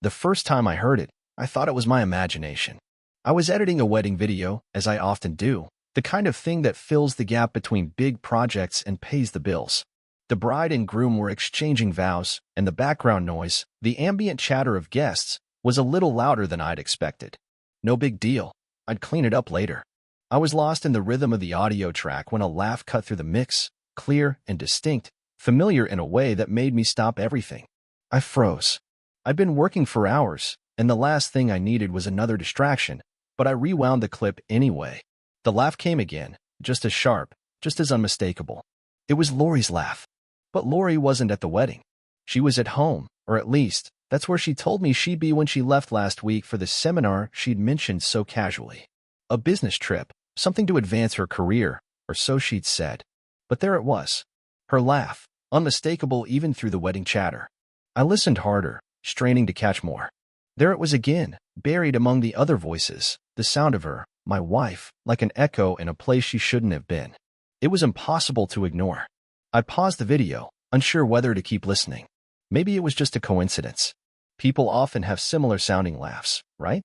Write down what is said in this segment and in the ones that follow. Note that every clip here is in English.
The first time I heard it, I thought it was my imagination. I was editing a wedding video, as I often do, the kind of thing that fills the gap between big projects and pays the bills. The bride and groom were exchanging vows, and the background noise, the ambient chatter of guests, was a little louder than I'd expected. No big deal. I'd clean it up later. I was lost in the rhythm of the audio track when a laugh cut through the mix, clear and distinct, familiar in a way that made me stop everything. I froze. I'd been working for hours, and the last thing I needed was another distraction, but I rewound the clip anyway. The laugh came again, just as sharp, just as unmistakable. It was Lori's laugh. But Lori wasn't at the wedding. She was at home, or at least, that's where she told me she'd be when she left last week for the seminar she'd mentioned so casually. A business trip, something to advance her career, or so she'd said. But there it was. Her laugh, unmistakable even through the wedding chatter. I listened harder, straining to catch more. There it was again, buried among the other voices, the sound of her, my wife, like an echo in a place she shouldn't have been. It was impossible to ignore. I paused the video, unsure whether to keep listening. Maybe it was just a coincidence. People often have similar sounding laughs, right?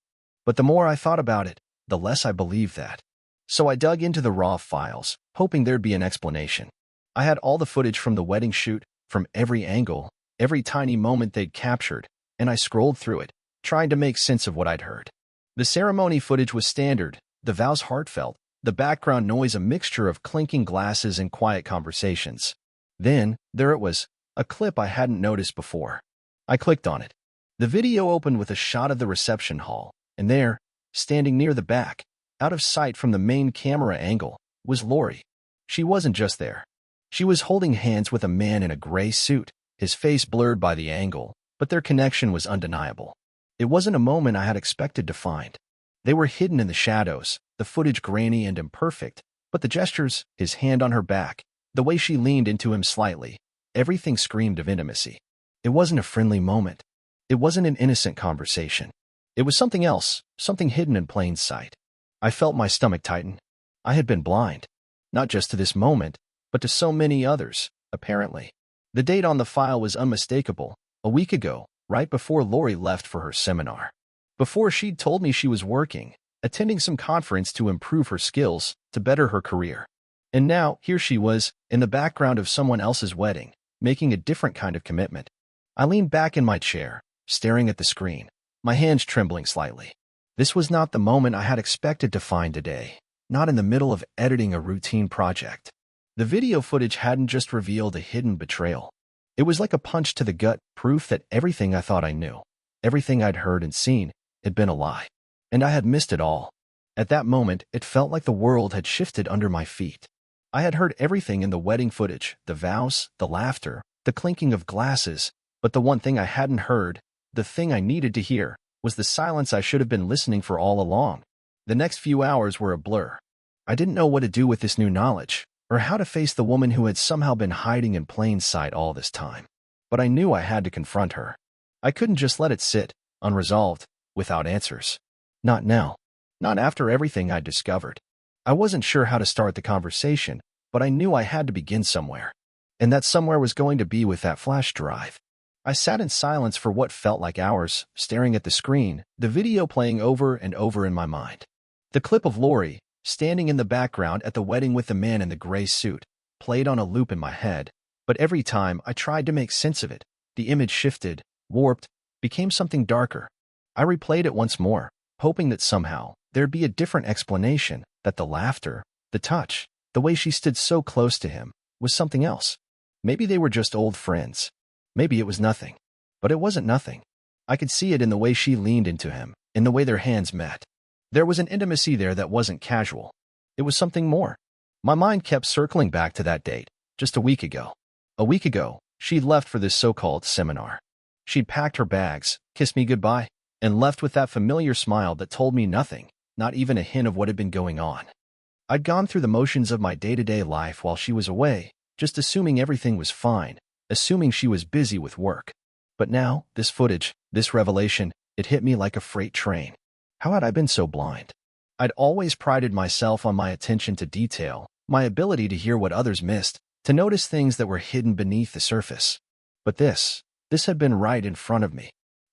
But the more I thought about it, the less I believed that. So I dug into the raw files, hoping there'd be an explanation. I had all the footage from the wedding shoot, from every angle, every tiny moment they'd captured, and I scrolled through it, trying to make sense of what I'd heard. The ceremony footage was standard, the vows heartfelt, the background noise a mixture of clinking glasses and quiet conversations. Then, there it was, a clip I hadn't noticed before. I clicked on it. The video opened with a shot of the reception hall, and there, standing near the back, out of sight from the main camera angle, was Lori. She wasn't just there. She was holding hands with a man in a gray suit, his face blurred by the angle, but their connection was undeniable. It wasn't a moment I had expected to find. They were hidden in the shadows, the footage grainy and imperfect, but the gestures, his hand on her back, the way she leaned into him slightly, everything screamed of intimacy. It wasn't a friendly moment. It wasn't an innocent conversation. It was something else, something hidden in plain sight. I felt my stomach tighten. I had been blind. Not just to this moment, but to so many others, apparently. The date on the file was unmistakable, a week ago, right before Lori left for her seminar. Before she'd told me she was working, attending some conference to improve her skills, to better her career. And now, here she was, in the background of someone else's wedding, making a different kind of commitment. I leaned back in my chair, staring at the screen, my hands trembling slightly. This was not the moment I had expected to find today, not in the middle of editing a routine project. The video footage hadn't just revealed a hidden betrayal. It was like a punch to the gut, proof that everything I thought I knew, everything I'd heard and seen, had been a lie. And I had missed it all. At that moment, it felt like the world had shifted under my feet. I had heard everything in the wedding footage, the vows, the laughter, the clinking of glasses, but the one thing I hadn't heard, the thing I needed to hear, was the silence I should have been listening for all along. The next few hours were a blur. I didn't know what to do with this new knowledge, or how to face the woman who had somehow been hiding in plain sight all this time. But I knew I had to confront her. I couldn't just let it sit, unresolved, without answers. Not now. Not after everything I'd discovered. I wasn't sure how to start the conversation, but I knew I had to begin somewhere. And that somewhere was going to be with that flash drive. I sat in silence for what felt like hours, staring at the screen, the video playing over and over in my mind. The clip of Lori, standing in the background at the wedding with the man in the gray suit, played on a loop in my head, but every time I tried to make sense of it, the image shifted, warped, became something darker. I replayed it once more, hoping that somehow there'd be a different explanation, that the laughter, the touch, the way she stood so close to him, was something else. Maybe they were just old friends. Maybe it was nothing. But it wasn't nothing. I could see it in the way she leaned into him, in the way their hands met. There was an intimacy there that wasn't casual. It was something more. My mind kept circling back to that date, just a week ago. A week ago, she'd left for this so-called seminar. She'd packed her bags, kissed me goodbye, and left with that familiar smile that told me nothing, not even a hint of what had been going on. I'd gone through the motions of my day-to-day life while she was away, just assuming everything was fine, assuming she was busy with work. But now, this footage, this revelation, it hit me like a freight train. How had I been so blind? I'd always prided myself on my attention to detail, my ability to hear what others missed, to notice things that were hidden beneath the surface. But this had been right in front of me.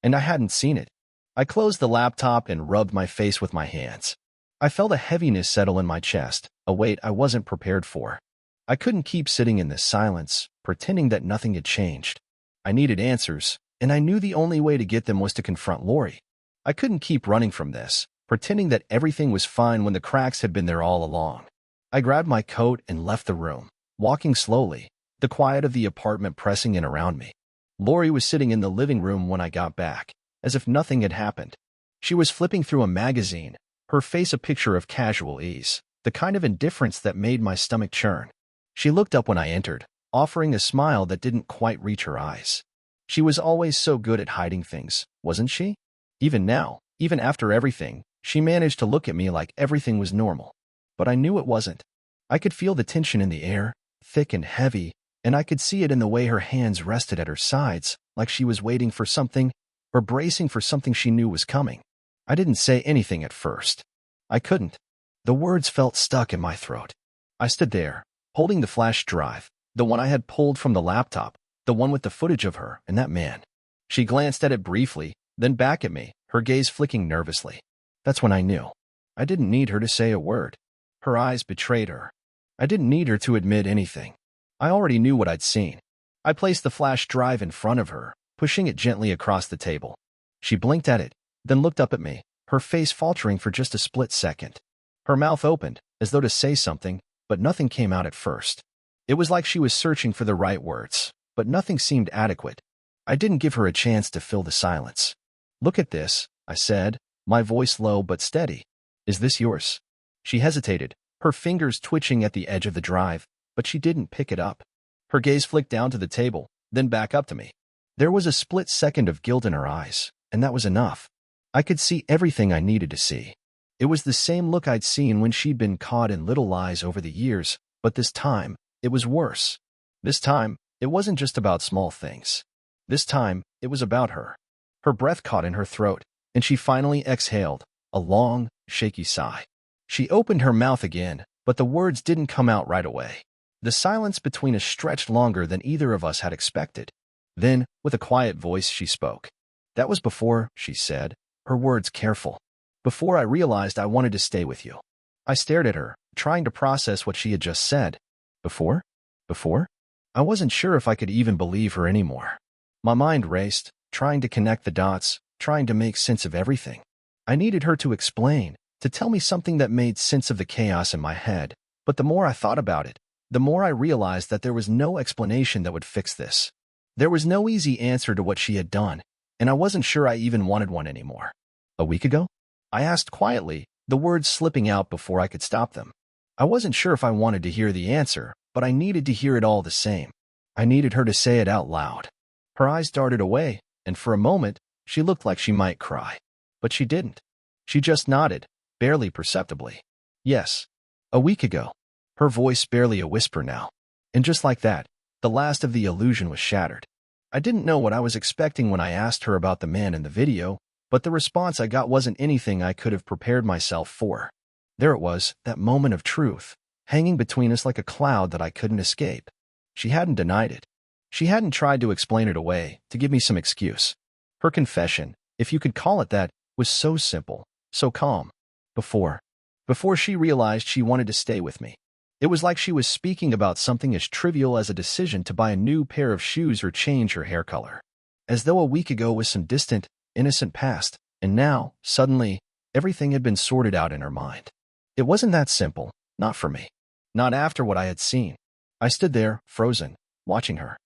and I hadn't seen it. I closed the laptop and rubbed my face with my hands. I felt a heaviness settle in my chest, a weight I wasn't prepared for. I couldn't keep sitting in this silence, pretending that nothing had changed. I needed answers, and I knew the only way to get them was to confront Lori. I couldn't keep running from this, pretending that everything was fine when the cracks had been there all along. I grabbed my coat and left the room, walking slowly, the quiet of the apartment pressing in around me. Lori was sitting in the living room when I got back, as if nothing had happened. She was flipping through a magazine, her face a picture of casual ease, the kind of indifference that made my stomach churn. She looked up when I entered, offering a smile that didn't quite reach her eyes. She was always so good at hiding things, wasn't she? Even now, even after everything, she managed to look at me like everything was normal. But I knew it wasn't. I could feel the tension in the air, thick and heavy, and I could see it in the way her hands rested at her sides, like she was waiting for something, or bracing for something she knew was coming. I didn't say anything at first. I couldn't. The words felt stuck in my throat. I stood there, holding the flash drive, the one I had pulled from the laptop, the one with the footage of her and that man. She glanced at it briefly, then back at me, her gaze flicking nervously. That's when I knew. I didn't need her to say a word. Her eyes betrayed her. I didn't need her to admit anything. I already knew what I'd seen. I placed the flash drive in front of her, pushing it gently across the table. She blinked at it, then looked up at me, her face faltering for just a split second. Her mouth opened, as though to say something, but nothing came out at first. It was like she was searching for the right words, but nothing seemed adequate. I didn't give her a chance to fill the silence. Look at this, I said, my voice low but steady. Is this yours? She hesitated, her fingers twitching at the edge of the drive, but she didn't pick it up. Her gaze flicked down to the table, then back up to me. There was a split second of guilt in her eyes, and that was enough. I could see everything I needed to see. It was the same look I'd seen when she'd been caught in little lies over the years, but this time, it was worse. This time, it wasn't just about small things. This time, it was about her. Her breath caught in her throat, and she finally exhaled, a long, shaky sigh. She opened her mouth again, but the words didn't come out right away. The silence between us stretched longer than either of us had expected. Then, with a quiet voice, she spoke. That was before, she said, her words careful. Before I realized I wanted to stay with you. I stared at her, trying to process what she had just said. Before? Before? I wasn't sure if I could even believe her anymore. My mind raced, trying to connect the dots, trying to make sense of everything. I needed her to explain, to tell me something that made sense of the chaos in my head. But the more I thought about it, the more I realized that there was no explanation that would fix this. There was no easy answer to what she had done, and I wasn't sure I even wanted one anymore. A week ago? I asked quietly, the words slipping out before I could stop them. I wasn't sure if I wanted to hear the answer, but I needed to hear it all the same. I needed her to say it out loud. Her eyes darted away, and for a moment, she looked like she might cry. But she didn't. She just nodded, barely perceptibly. Yes. A week ago. Her voice barely a whisper now. And just like that, the last of the illusion was shattered. I didn't know what I was expecting when I asked her about the man in the video, but the response I got wasn't anything I could have prepared myself for. There it was, that moment of truth, hanging between us like a cloud that I couldn't escape. She hadn't denied it. She hadn't tried to explain it away, to give me some excuse. Her confession, if you could call it that, was so simple, so calm. Before she realized she wanted to stay with me. It was like she was speaking about something as trivial as a decision to buy a new pair of shoes or change her hair color. As though a week ago was some distant, innocent past, and now, suddenly, everything had been sorted out in her mind. It wasn't that simple, not for me. Not after what I had seen. I stood there, frozen, watching her.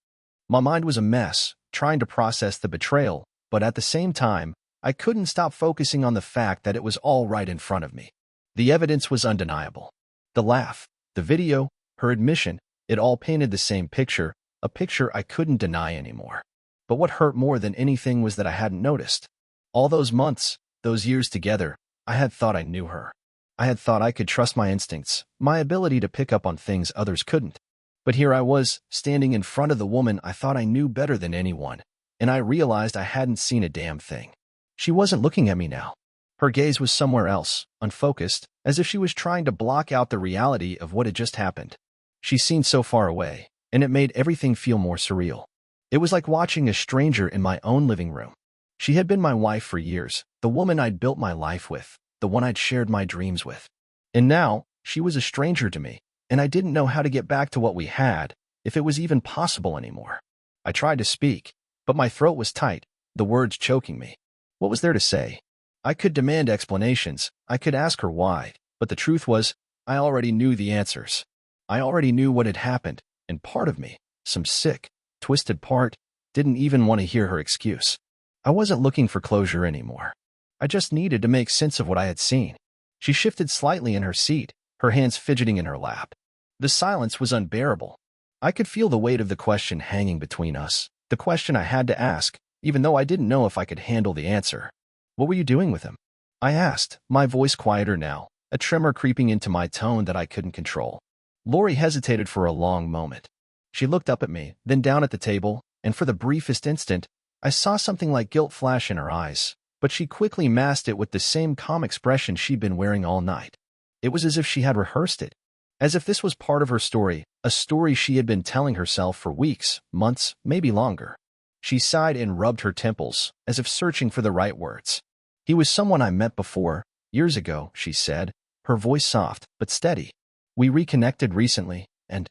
My mind was a mess, trying to process the betrayal, but at the same time, I couldn't stop focusing on the fact that it was all right in front of me. The evidence was undeniable. The laugh, the video, her admission, it all painted the same picture, a picture I couldn't deny anymore. But what hurt more than anything was that I hadn't noticed. All those months, those years together, I had thought I knew her. I had thought I could trust my instincts, my ability to pick up on things others couldn't. But here I was, standing in front of the woman I thought I knew better than anyone, and I realized I hadn't seen a damn thing. She wasn't looking at me now. Her gaze was somewhere else, unfocused, as if she was trying to block out the reality of what had just happened. She seemed so far away, and it made everything feel more surreal. It was like watching a stranger in my own living room. She had been my wife for years, the woman I'd built my life with, the one I'd shared my dreams with. And now, she was a stranger to me, and I didn't know how to get back to what we had, if it was even possible anymore. I tried to speak, but my throat was tight, the words choking me. What was there to say? I could demand explanations, I could ask her why, but the truth was, I already knew the answers. I already knew what had happened, and part of me, some sick, twisted part, didn't even want to hear her excuse. I wasn't looking for closure anymore. I just needed to make sense of what I had seen. She shifted slightly in her seat, her hands fidgeting in her lap. The silence was unbearable. I could feel the weight of the question hanging between us, the question I had to ask, even though I didn't know if I could handle the answer. What were you doing with him? I asked, my voice quieter now, a tremor creeping into my tone that I couldn't control. Lori hesitated for a long moment. She looked up at me, then down at the table, and for the briefest instant, I saw something like guilt flash in her eyes, but she quickly masked it with the same calm expression she'd been wearing all night. It was as if she had rehearsed it, as if this was part of her story, a story she had been telling herself for weeks, months, maybe longer. She sighed and rubbed her temples, as if searching for the right words. He was someone I met before, years ago, she said, her voice soft but steady. We reconnected recently, and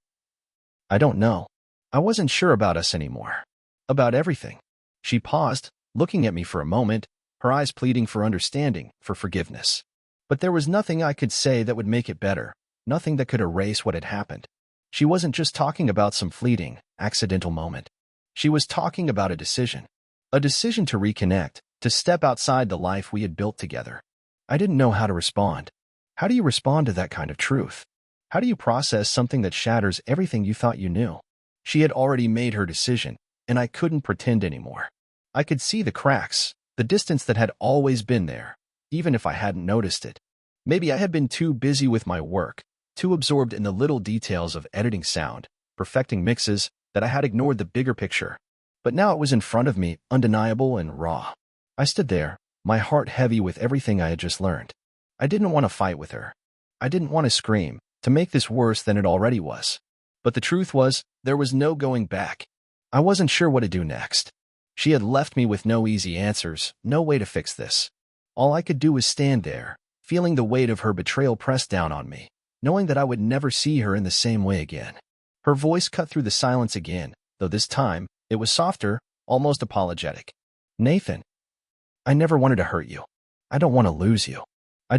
I don't know. I wasn't sure about us anymore. About everything. She paused, looking at me for a moment, her eyes pleading for understanding, for forgiveness. But there was nothing I could say that would make it better, nothing that could erase what had happened. She wasn't just talking about some fleeting, accidental moment. She was talking about a decision to reconnect, to step outside the life we had built together. I didn't know how to respond. How do you respond to that kind of truth? How do you process something that shatters everything you thought you knew? She had already made her decision, and I couldn't pretend anymore. I could see the cracks, the distance that had always been there, even if I hadn't noticed it. Maybe I had been too busy with my work, too absorbed in the little details of editing sound, perfecting mixes, that I had ignored the bigger picture. But now it was in front of me, undeniable and raw. I stood there, my heart heavy with everything I had just learned. I didn't want to fight with her. I didn't want to scream, to make this worse than it already was. But the truth was, there was no going back. I wasn't sure what to do next. She had left me with no easy answers, no way to fix this. All I could do was stand there, feeling the weight of her betrayal press down on me, knowing that I would never see her in the same way again. Her voice cut through the silence again, though this time, it was softer, almost apologetic. Nathan, I never wanted to hurt you. I don't want to lose you. I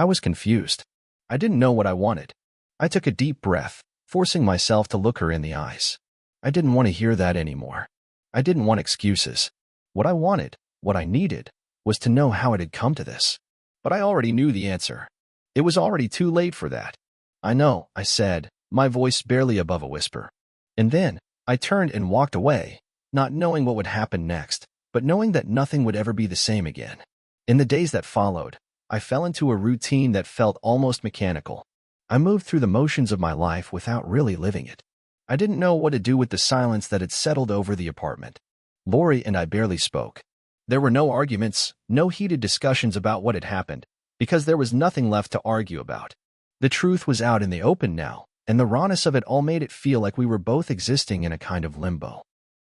was confused. I didn't know what I wanted. I took a deep breath, forcing myself to look her in the eyes. I didn't want to hear that anymore. I didn't want excuses. What I wanted, what I needed, was to know how it had come to this. But I already knew the answer. It was already too late for that. I know, I said, my voice barely above a whisper. And then, I turned and walked away, not knowing what would happen next, but knowing that nothing would ever be the same again. In the days that followed, I fell into a routine that felt almost mechanical. I moved through the motions of my life without really living it. I didn't know what to do with the silence that had settled over the apartment. Lori and I barely spoke. There were no arguments, no heated discussions about what had happened, because there was nothing left to argue about. The truth was out in the open now, and the rawness of it all made it feel like we were both existing in a kind of limbo.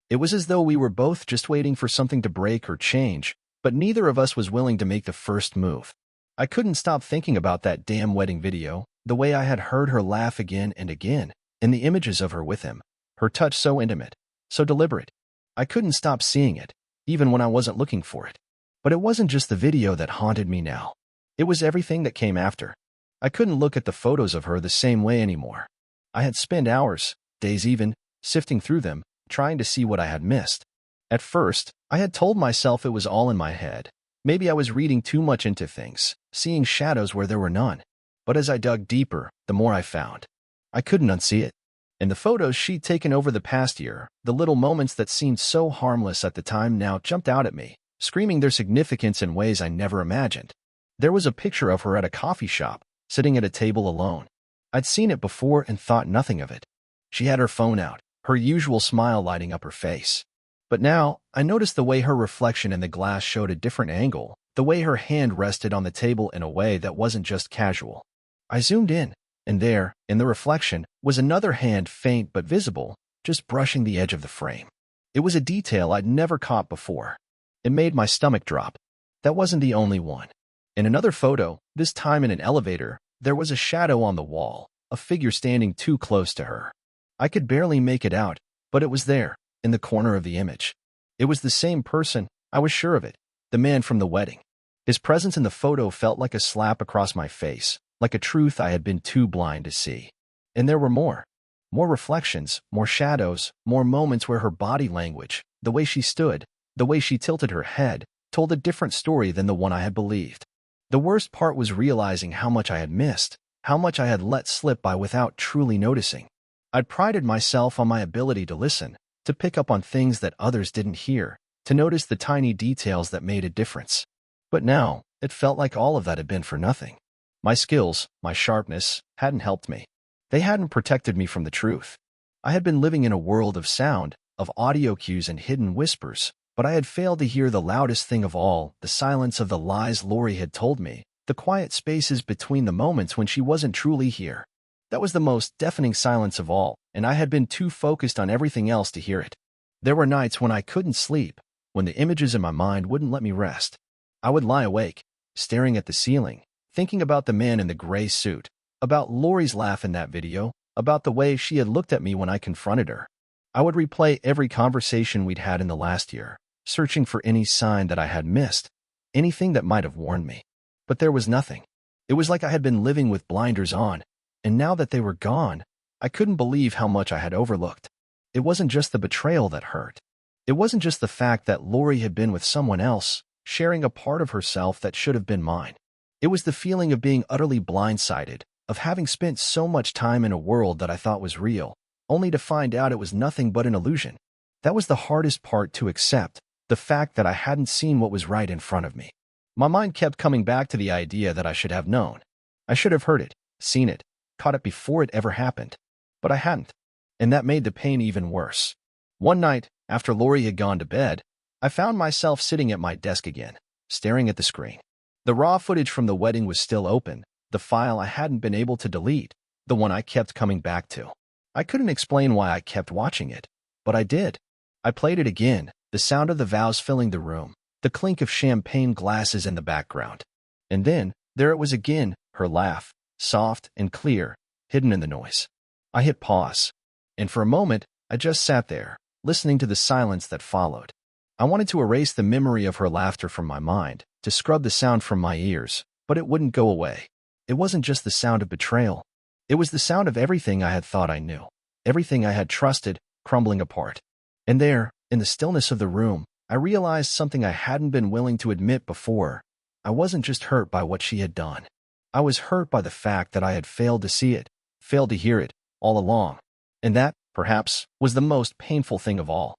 It was as though we were both just waiting for something to break or change, but neither of us was willing to make the first move. I couldn't stop thinking about that damn wedding video, the way I had heard her laugh again and again, and the images of her with him, her touch so intimate, so deliberate. I couldn't stop seeing it, even when I wasn't looking for it. But it wasn't just the video that haunted me now. It was everything that came after. I couldn't look at the photos of her the same way anymore. I had spent hours, days even, sifting through them, trying to see what I had missed. At first, I had told myself it was all in my head. Maybe I was reading too much into things, seeing shadows where there were none. But as I dug deeper, the more I found. I couldn't unsee it. In the photos she'd taken over the past year, the little moments that seemed so harmless at the time now jumped out at me, screaming their significance in ways I never imagined. There was a picture of her at a coffee shop, sitting at a table alone. I'd seen it before and thought nothing of it. She had her phone out, her usual smile lighting up her face. But now, I noticed the way her reflection in the glass showed a different angle, the way her hand rested on the table in a way that wasn't just casual. I zoomed in, and there, in the reflection, was another hand, faint but visible, just brushing the edge of the frame. It was a detail I'd never caught before. It made my stomach drop. That wasn't the only one. In another photo, this time in an elevator, there was a shadow on the wall, a figure standing too close to her. I could barely make it out, but it was there, in the corner of the image. It was the same person, I was sure of it, the man from the wedding. His presence in the photo felt like a slap across my face, like a truth I had been too blind to see. And there were more. More reflections, more shadows, more moments where her body language, the way she stood, the way she tilted her head, told a different story than the one I had believed. The worst part was realizing how much I had missed, how much I had let slip by without truly noticing. I'd prided myself on my ability to listen, to pick up on things that others didn't hear, to notice the tiny details that made a difference. But now, it felt like all of that had been for nothing. My skills, my sharpness, hadn't helped me. They hadn't protected me from the truth. I had been living in a world of sound, of audio cues and hidden whispers, but I had failed to hear the loudest thing of all, the silence of the lies Lori had told me, the quiet spaces between the moments when she wasn't truly here. That was the most deafening silence of all, and I had been too focused on everything else to hear it. There were nights when I couldn't sleep, when the images in my mind wouldn't let me rest. I would lie awake, staring at the ceiling, thinking about the man in the gray suit, about Lori's laugh in that video, about the way she had looked at me when I confronted her. I would replay every conversation we'd had in the last year, searching for any sign that I had missed, anything that might have warned me. But there was nothing. It was like I had been living with blinders on, and now that they were gone, I couldn't believe how much I had overlooked. It wasn't just the betrayal that hurt. It wasn't just the fact that Lori had been with someone else, sharing a part of herself that should have been mine. It was the feeling of being utterly blindsided, of having spent so much time in a world that I thought was real, only to find out it was nothing but an illusion. That was the hardest part to accept, the fact that I hadn't seen what was right in front of me. My mind kept coming back to the idea that I should have known. I should have heard it, seen it, caught it before it ever happened. But I hadn't, and that made the pain even worse. One night, after Lori had gone to bed, I found myself sitting at my desk again, staring at the screen. The raw footage from the wedding was still open, the file I hadn't been able to delete, the one I kept coming back to. I couldn't explain why I kept watching it, but I did. I played it again, the sound of the vows filling the room, the clink of champagne glasses in the background. And then, there it was again, her laugh, soft and clear, hidden in the noise. I hit pause, and for a moment, I just sat there, listening to the silence that followed. I wanted to erase the memory of her laughter from my mind, to scrub the sound from my ears, but it wouldn't go away. It wasn't just the sound of betrayal. It was the sound of everything I had thought I knew, everything I had trusted, crumbling apart. And there, in the stillness of the room, I realized something I hadn't been willing to admit before. I wasn't just hurt by what she had done. I was hurt by the fact that I had failed to see it, failed to hear it, all along. And that, perhaps, was the most painful thing of all.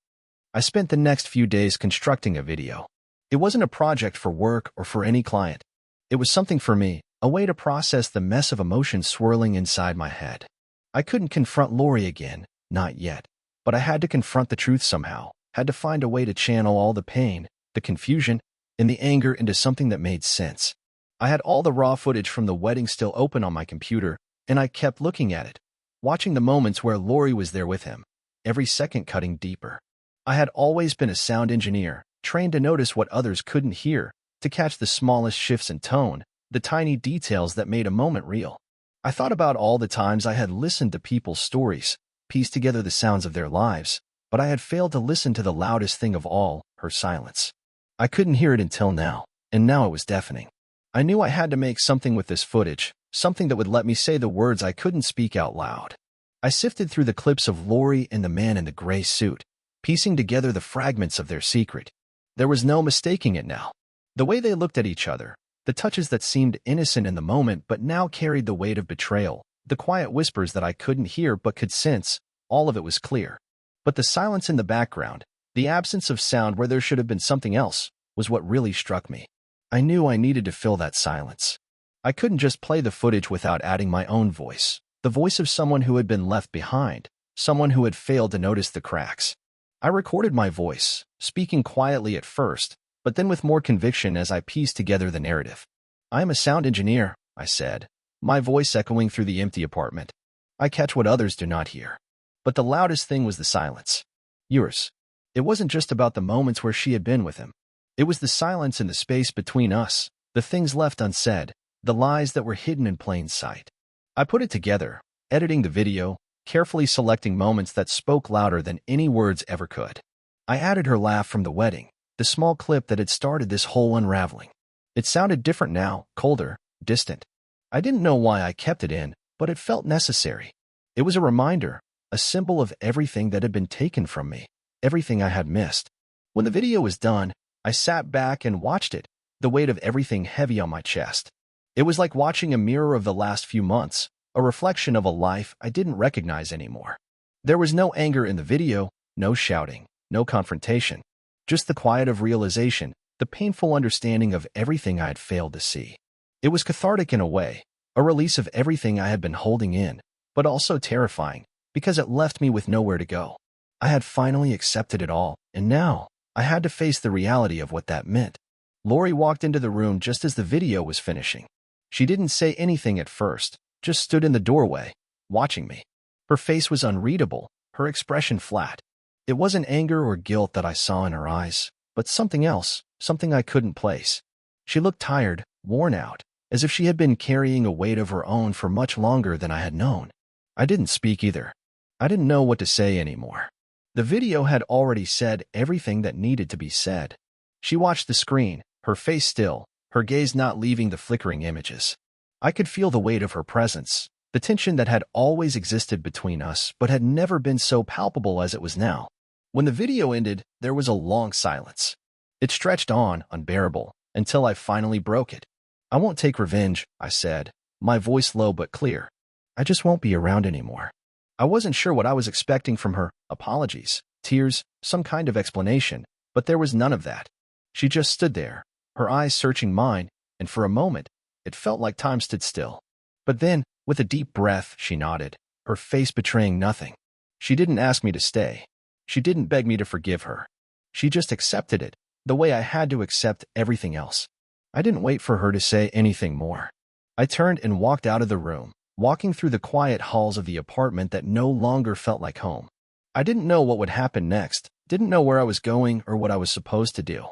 I spent the next few days constructing a video. It wasn't a project for work or for any client. It was something for me, a way to process the mess of emotions swirling inside my head. I couldn't confront Lori again, not yet. But I had to confront the truth somehow, had to find a way to channel all the pain, the confusion, and the anger into something that made sense. I had all the raw footage from the wedding still open on my computer, and I kept looking at it, watching the moments where Lori was there with him, every second cutting deeper. I had always been a sound engineer, trained to notice what others couldn't hear, to catch the smallest shifts in tone, the tiny details that made a moment real. I thought about all the times I had listened to people's stories, pieced together the sounds of their lives, but I had failed to listen to the loudest thing of all, her silence. I couldn't hear it until now, and now it was deafening. I knew I had to make something with this footage, something that would let me say the words I couldn't speak out loud. I sifted through the clips of Lori and the man in the gray suit, piecing together the fragments of their secret. There was no mistaking it now. The way they looked at each other, the touches that seemed innocent in the moment but now carried the weight of betrayal, the quiet whispers that I couldn't hear but could sense, all of it was clear. But the silence in the background, the absence of sound where there should have been something else, was what really struck me. I knew I needed to fill that silence. I couldn't just play the footage without adding my own voice, the voice of someone who had been left behind, someone who had failed to notice the cracks. I recorded my voice, speaking quietly at first, but then with more conviction as I pieced together the narrative. "I am a sound engineer," I said, my voice echoing through the empty apartment. "I catch what others do not hear." But the loudest thing was the silence. Yours. It wasn't just about the moments where she had been with him. It was the silence in the space between us, the things left unsaid, the lies that were hidden in plain sight. I put it together, editing the video, carefully selecting moments that spoke louder than any words ever could. I added her laugh from the wedding, the small clip that had started this whole unraveling. It sounded different now, colder, distant. I didn't know why I kept it in, but it felt necessary. It was a reminder, a symbol of everything that had been taken from me, everything I had missed. When the video was done, I sat back and watched it, the weight of everything heavy on my chest. It was like watching a mirror of the last few months, a reflection of a life I didn't recognize anymore. There was no anger in the video, no shouting, no confrontation, just the quiet of realization, the painful understanding of everything I had failed to see. It was cathartic in a way, a release of everything I had been holding in, but also terrifying, because it left me with nowhere to go. I had finally accepted it all, and now I had to face the reality of what that meant. Lori walked into the room just as the video was finishing. She didn't say anything at first, just stood in the doorway, watching me. Her face was unreadable, her expression flat. It wasn't anger or guilt that I saw in her eyes, but something else, something I couldn't place. She looked tired, worn out, as if she had been carrying a weight of her own for much longer than I had known. I didn't speak either. I didn't know what to say anymore. The video had already said everything that needed to be said. She watched the screen, her face still, her gaze not leaving the flickering images. I could feel the weight of her presence, the tension that had always existed between us but had never been so palpable as it was now. When the video ended, there was a long silence. It stretched on, unbearable, until I finally broke it. "I won't take revenge," I said, my voice low but clear. "I just won't be around anymore." I wasn't sure what I was expecting from her, apologies, tears, some kind of explanation, but there was none of that. She just stood there, her eyes searching mine, and for a moment, it felt like time stood still. But then, with a deep breath, she nodded, her face betraying nothing. She didn't ask me to stay. She didn't beg me to forgive her. She just accepted it, the way I had to accept everything else. I didn't wait for her to say anything more. I turned and walked out of the room, walking through the quiet halls of the apartment that no longer felt like home. I didn't know what would happen next, didn't know where I was going or what I was supposed to do.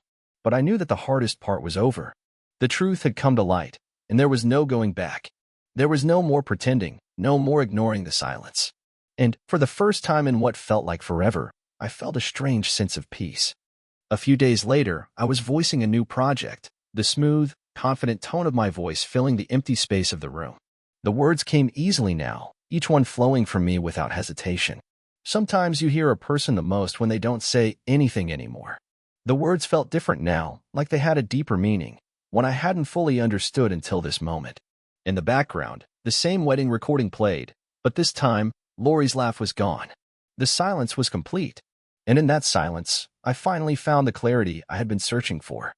But I knew that the hardest part was over. The truth had come to light, and there was no going back. There was no more pretending, no more ignoring the silence. And, for the first time in what felt like forever, I felt a strange sense of peace. A few days later, I was voicing a new project, the smooth, confident tone of my voice filling the empty space of the room. The words came easily now, each one flowing from me without hesitation. Sometimes you hear a person the most when they don't say anything anymore. The words felt different now, like they had a deeper meaning, one I hadn't fully understood until this moment. In the background, the same wedding recording played, but this time, Lori's laugh was gone. The silence was complete, and in that silence, I finally found the clarity I had been searching for.